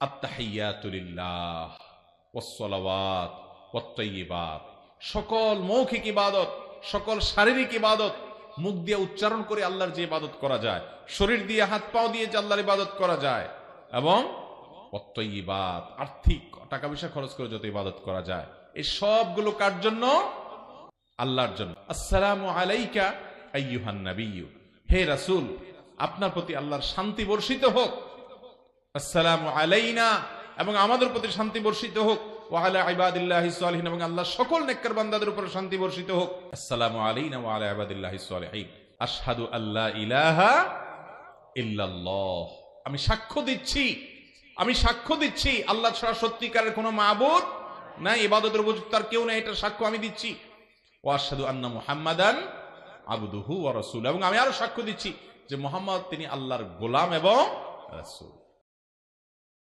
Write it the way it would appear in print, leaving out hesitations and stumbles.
আত-তাহিয়াতু লিল্লাহ ওয়াস-সালাওয়াত ওয়াত-তাইয়্যিবাত, সকল মৌখিক ইবাদত, সকল শারীরিক ইবাদত মুখ দিয়ে উচ্চারণ করে আল্লাহর যে ইবাদত করা যায়, শরীর দিয়ে হাত পাও দিয়ে যে আল্লাহর ইবাদত করা যায়, এবং ওয়াত-তাইয়্যিবাত আর্থিক টাকা পয়সা খরচ করে যত ইবাদত করা যায়, এই সবগুলো কার জন্য? আল্লাহর জন্য। আসসালামু আলাইকা আইয়ুহান নাবিয়্যু, হে রাসূল আপনার প্রতি আল্লাহর শান্তি বর্ষিত হোক। আসসালামু আলাইনা, এবং আমাদের প্রতি শান্তি বর্ষিত হোক। ওয়া আলা ইবাদিল্লাহিস সালিহিন, এবং আল্লাহর সকল নেককার বান্দাদের উপর শান্তি বর্ষিত হোক। আসসালামু আলাইনা ওয়া আলা ইবাদিল্লাহিস সালিহিন। আশহাদু আল্লা ইলাহা ইল্লাল্লাহ, আমি সাক্ষ্য দিচ্ছি আল্লাহ ছাড়া সত্যিকারের কোনো মাবুদ নাই, ইবাদতের উপযুক্ত আর কেউ নাই, এটা সাক্ষ্য আমি দিচ্ছি। ওয়া আশহাদু আন্না মুহাম্মাদান আবদুহু ওয়া রাসূলুহু, এবং আমি আরো সাক্ষ্য দিচ্ছি যে মুহাম্মদ তিনি আল্লাহর গোলাম এবং রাসূল।